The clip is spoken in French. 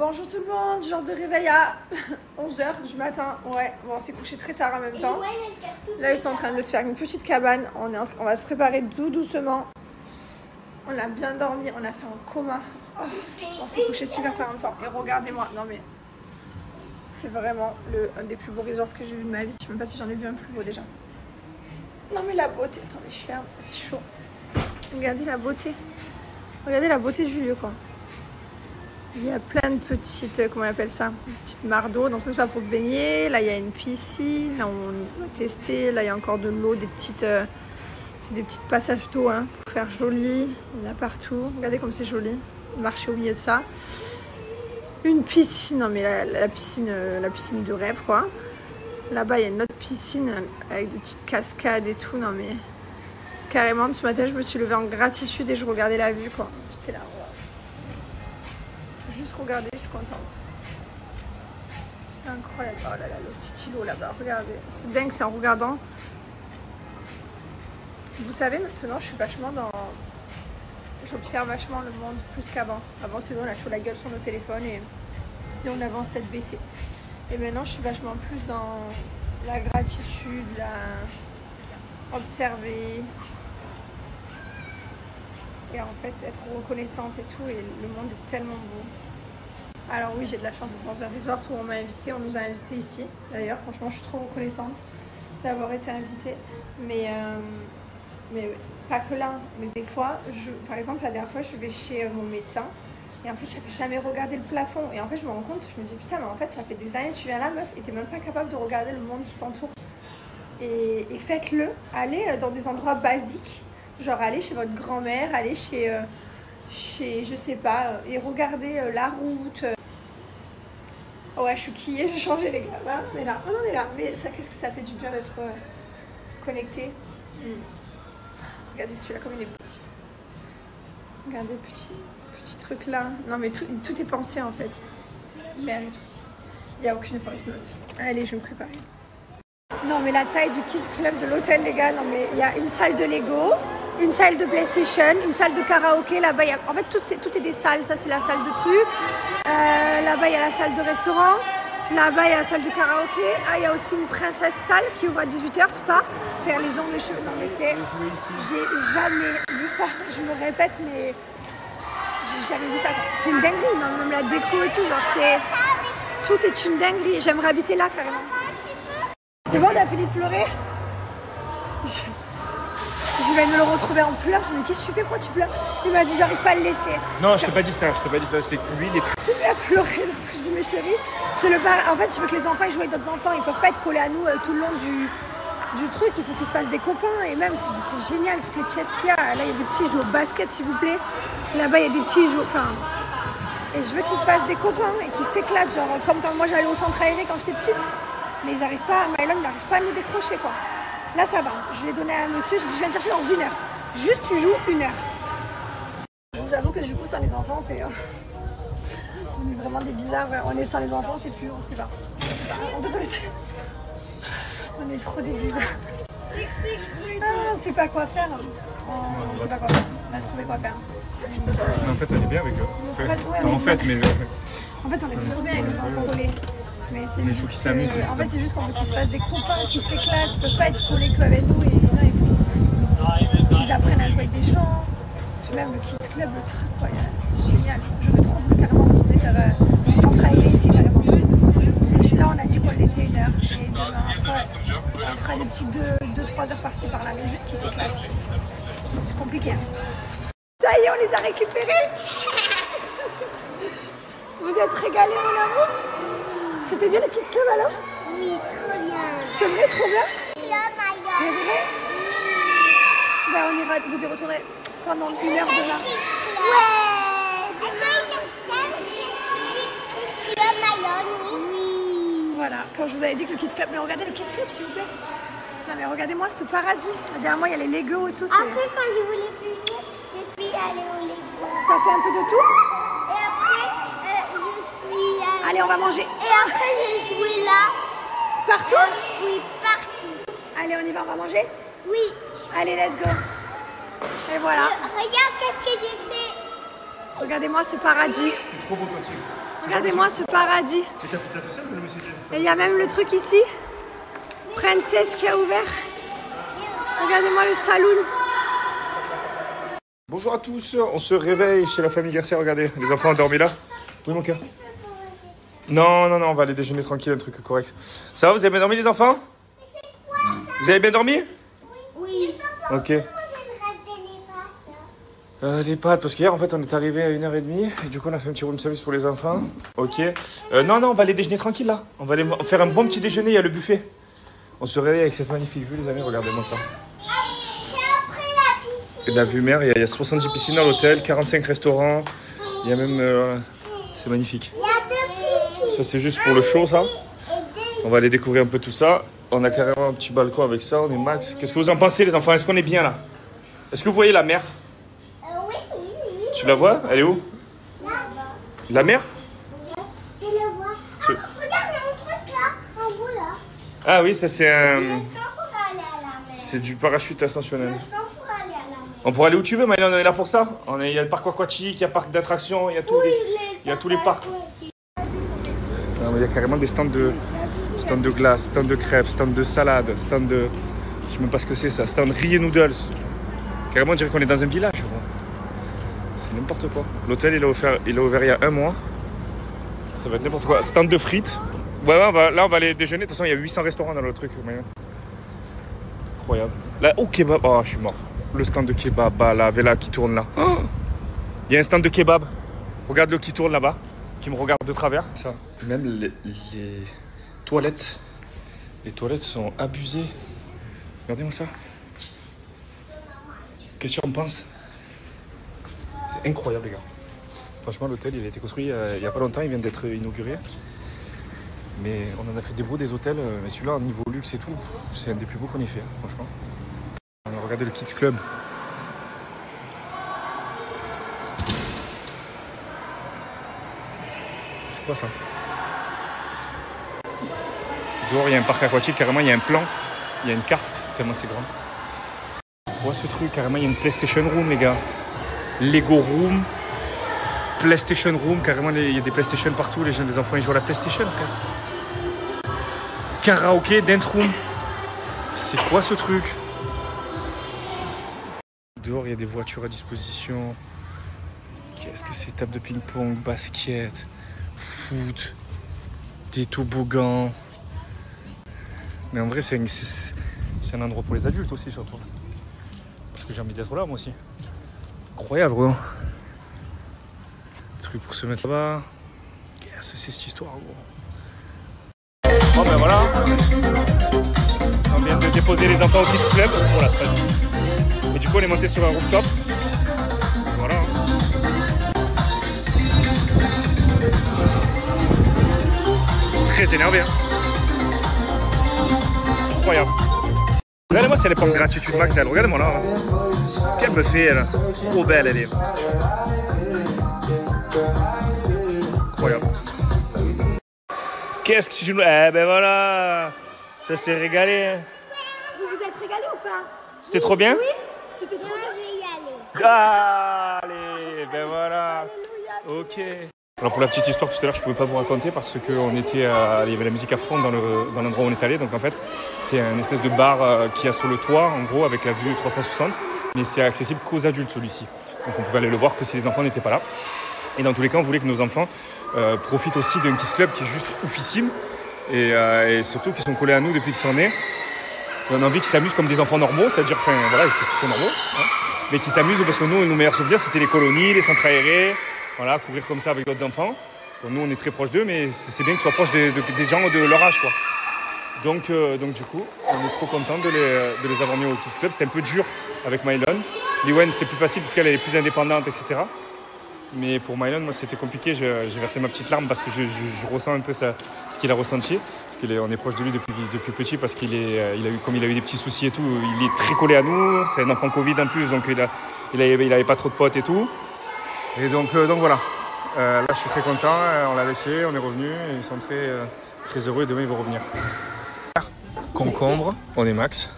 Bonjour tout le monde, genre de réveil à 11h du matin. Ouais, bon, on s'est couché très tard en même temps. Là, ils sont en train de se faire une petite cabane. On va se préparer tout doucement. On a bien dormi, on a fait un coma. Oh, on s'est couché super pas longtemps. Et regardez-moi, non mais c'est vraiment un des plus beaux resorts que j'ai vu de ma vie. Je sais même pas si j'en ai vu un plus beau déjà. Non mais la beauté, attendez, je ferme, il fait chaud. Regardez la beauté. Regardez la beauté du lieu quoi. Il y a plein de petites, comment on appelle ça, petites mares d'eau. Donc ça c'est pas pour se baigner. Là il y a une piscine, là on va tester. Là il y a encore de l'eau, des petites, c'est des petits passages d'eau hein, pour faire joli. Il y en a partout. Regardez comme c'est joli. Marcher au milieu de ça. Une piscine, non mais la piscine de rêve quoi. Là-bas il y a une autre piscine avec des petites cascades et tout. Non mais carrément ce matin je me suis levée en gratitude et je regardais la vue quoi. J'étais là. Juste regarder, je suis contente. C'est incroyable. Oh là là, le petit îlot là-bas, regardez. C'est dingue, c'est en regardant. Vous savez, maintenant, je suis vachement dans... J'observe vachement le monde plus qu'avant. Avant, c'est bon, on a toujours la gueule sur nos téléphones et on avance tête baissée. Et maintenant, je suis vachement plus dans la gratitude, observer. Et en fait, être reconnaissante et tout. Et le monde est tellement beau. Alors oui, j'ai de la chance d'être dans un resort où on m'a invité, on nous a invités ici. D'ailleurs, franchement, je suis trop reconnaissante d'avoir été invitée. Mais pas que là. Mais des fois, par exemple, la dernière fois, je vais chez mon médecin. Et en fait, je n'avais jamais regardé le plafond. Et en fait, je me rends compte, je me dis, putain, mais en fait, ça fait des années que tu viens là, meuf, et tu n'es même pas capable de regarder le monde qui t'entoure. Et faites-le. Allez dans des endroits basiques. Genre, allez chez votre grand-mère, allez chez je sais pas, et regardez la route. Ouais, je suis quillée, j'ai changé les gars. Voilà, on est là, on est là. Mais ça, qu'est-ce que ça fait du bien d'être connecté. Regardez celui-là comme il est petit. Regardez petit truc là. Non mais tout est pensé en fait. Merde. Il n'y a aucune fausse note. Allez, je vais me préparer. Non mais la taille du Kids Club de l'hôtel les gars, non mais il y a une salle de Lego. Une salle de PlayStation, une salle de karaoké, là-bas, en fait, tout est des salles. Ça, c'est la salle de trucs. Là-bas, il y a la salle de restaurant. Là-bas, il y a la salle de karaoké. Ah, il y a aussi une princesse salle qui ouvre à 18h, spa. Faire les ongles, les cheveux. Non, mais j'ai jamais vu ça. Je me répète, mais j'ai jamais vu ça. C'est une dinguerie, non, même la déco et tout. Genre, tout est une dinguerie. J'aimerais habiter là, carrément. C'est bon, t'as fini de pleurer? Je vais me le retrouver en pleurs. Je me dis, qu'est-ce que tu fais? Pourquoi tu pleures? Il m'a dit, j'arrive pas à le laisser. Non, je t'ai pas dit ça. C'est que lui, il est très... C'est lui à pleurer. Donc je dis, mes chéris, c'est le parrain. En fait, je veux que les enfants ils jouent avec d'autres enfants. Ils peuvent pas être collés à nous tout le long du truc. Il faut qu'ils se fassent des copains. Et même, c'est génial, toutes les pièces qu'il y a. Là, il y a des petits, ils jouent au basket, s'il vous plaît. Là-bas, il y a des petits, ils jouent... Enfin... Et je veux qu'ils se fassent des copains et qu'ils s'éclatent. Genre, comme quand moi, j'allais au centre aéré quand j'étais petite. Mais ils n'arrivent pas... Mylon n'arrive pas à nous décrocher, quoi. Là, ça va. Je l'ai donné à monsieur. Je dis, je viens te chercher dans 1 heure. Juste, tu joues 1 heure. Je vous avoue que du coup, sans les enfants, c'est... On est vraiment des bizarres. On est sans les enfants, c'est plus... On sait pas. En fait, on est trop des bizarres. Ah, on sait pas quoi faire. On sait pas quoi faire. On a trouvé quoi faire. En fait, on est bien avec eux. En fait, on est trop bien avec les enfants collés. Mais c'est il juste faut qu'ils s'amusent. En fait, c'est juste qu'on veut qu'ils se fassent des copains, qu'ils s'éclatent. Ils peuvent pas être collés qu'avec nous. Et non, il faut qu'ils apprennent à jouer avec des gens. Puis même le Kids Club, le truc, quoi, c'est génial. J'aurais trop voulu carrément retourner faire le centre aéré ici, carrément. Et là, on a dit qu'on le laissait 1 heure. Et demain, après, on fera des petites 2-3 heures par-ci par-là. Mais juste qu'ils s'éclatent. C'est compliqué. Hein. Ça y est, on les a récupérés. Vous êtes régalés, mon amour? C'était bien le Kids Club alors? Oui, trop bien. C'est vrai, trop bien? Club Maillon. C'est vrai? Ben, on ira vous y retourner pendant 1 heure demain. Ouais. Club Maillon, oui. Voilà, quand je vous avais dit que le Kids Club... Mais regardez le Kids Club, s'il vous plaît. Non mais regardez-moi ce paradis. Derrière moi, il y a les Lego et tout. Après, quand je voulais plus jouer, je suis allée au Lego. T'as fait un peu de tout? Et après, je suis allée... Allez, on va manger. Et après, j'ai joué là. Partout? Oui, partout. Allez, on y va, on va manger? Oui. Allez, let's go. Et voilà. Regarde qu'est-ce que j'ai fait. Regardez-moi ce paradis. C'est trop beau, toi, Regardez-moi ce paradis. Tu t'as fait ça tout seul ou le monsieur? Et il y a même le truc ici. Princess qui a ouvert. Regardez-moi le saloon. Bonjour à tous, on se réveille chez la famille Garcia, regardez. Les enfants ont dormi là. Oui mon cœur. Non, on va aller déjeuner tranquille, un truc correct. Ça va, vous avez bien dormi les enfants? Vous avez bien dormi? Oui. Ok. Les pâtes, parce qu'hier en fait on est arrivé à 1h30 et du coup on a fait un petit room service pour les enfants. Ok. Non, on va aller déjeuner tranquille là. On va aller faire un bon petit déjeuner, il y a le buffet. On se réveille avec cette magnifique vue les amis, regardez-moi ça. Et la vue mer, il y a 70 piscines dans l'hôtel, 45 restaurants. Il y a même... c'est magnifique. Ça c'est juste pour le show ça. On va aller découvrir un peu tout ça. On a carrément un petit balcon avec ça, on est max. Qu'est-ce que vous en pensez les enfants? Est-ce qu'on est bien là? Est-ce que vous voyez la mer? Oui. Tu la vois? Elle est où? La mer? Je le vois. Ah, regarde, il y a un truc là, en haut là. Ah oui, ça c'est un... Le stand pour aller à la mer. C'est du parachute ascensionnel. Le stand pour aller à la mer. On pourrait aller où tu veux, mais on est là pour ça. Il y a le parc aquatique, il y a le parc d'attractions, il y a tous les parcs. Non, mais il y a carrément des stands de glace, stands de crêpes, stands de salade, stands de... Je sais même pas ce que c'est ça, stand riz et noodles. Carrément, on dirait qu'on est dans un village. C'est n'importe quoi. L'hôtel, il a ouvert il y a 1 mois. Ça va être n'importe quoi. Stand de frites. Ouais, là, on va aller déjeuner. De toute façon, il y a 800 restaurants dans le truc. Incroyable. Là, au kebab. Oh, je suis mort. Le stand de kebab, la vela qui tourne là. Oh, il y a un stand de kebab. Regarde-le qui tourne là-bas, qui me regarde de travers. Ça. Même les toilettes. Les toilettes sont abusées. Regardez-moi ça. Qu'est-ce qu'on pense? C'est incroyable, les gars. Franchement, l'hôtel, il a été construit il n'y a pas longtemps. Il vient d'être inauguré. Mais on en a fait des beaux des hôtels. Mais celui-là, en niveau luxe et tout, c'est un des plus beaux qu'on ait fait, franchement. On a regardé le Kids Club. C'est quoi ça? Dehors, il y a un parc aquatique. Carrément, il y a un plan. Il y a une carte, tellement c'est grand. On voit ce truc, carrément, il y a une PlayStation Room, les gars. Lego Room. PlayStation Room, carrément, il y a des PlayStation partout. Les jeunes des enfants, ils jouent à la PlayStation, frère. Karaoké, Dance Room. C'est quoi ce truc? Dehors, il y a des voitures à disposition. Qu'est-ce que c'est? Table de ping-pong, basket, foot, des toboggans. Mais en vrai, c'est un endroit pour les adultes aussi, surtout. Parce que j'ai envie d'être là, moi aussi. Incroyable, gros. Truc pour se mettre là-bas. Qu'est-ce que c'est cette histoire, gros? Bon, ben voilà. On vient de déposer les enfants au Kids Club. Voilà, c'est pas du tout. Et du coup, on est monté sur un rooftop. Voilà. Très énervé, hein. Incroyable. Regardez-moi si elle est pas en gratitude max, elle. Regardez-moi là. Ce qu'elle me fait, elle. Trop belle, elle est. Incroyable. Qu'est-ce que tu joues? Eh ben voilà. Ça s'est régalé. Vous vous êtes régalé ou pas? C'était trop bien? Oui, c'était trop bien. Je vais y aller. Allez, ben voilà. Ok. Alors pour la petite histoire, tout à l'heure, je ne pouvais pas vous raconter parce qu'on était, il y avait la musique à fond dans l'endroit où on est allé. Donc en fait, c'est un espèce de bar qui a sur le toit, en gros, avec la vue 360. Mais c'est accessible qu'aux adultes, celui-ci. Donc on pouvait aller le voir que si les enfants n'étaient pas là. Et dans tous les cas, on voulait que nos enfants profitent aussi d'un Kids Club qui est juste oufissime. Et surtout qu'ils sont collés à nous depuis qu'ils sont nés. On a envie qu'ils s'amusent comme des enfants normaux, c'est-à-dire, enfin voilà, parce qu'ils sont normaux. Hein, mais qu'ils s'amusent parce que nous, nos meilleurs souvenirs, c'était les colonies, les centres aérés. Voilà, courir comme ça avec d'autres enfants. Parce que nous, on est très proches d'eux, mais c'est bien qu'ils soient proches des gens de leur âge, quoi. Donc du coup, on est trop contents de les avoir mis au Kids Club. C'était un peu dur avec Mylon. Liwen, c'était plus facile parce qu'elle est plus indépendante, etc. Mais pour Mylon, moi, c'était compliqué. J'ai versé ma petite larme parce que je ressens un peu ce qu'il a ressenti. Parce qu'on est proche de lui depuis petit parce comme il a eu des petits soucis et tout, il est très collé à nous. C'est un enfant Covid en plus, donc il avait pas trop de potes et tout. Et donc voilà, là je suis très content, on l'a laissé, on est revenu, et ils sont très heureux et demain ils vont revenir. Concombre, on est max.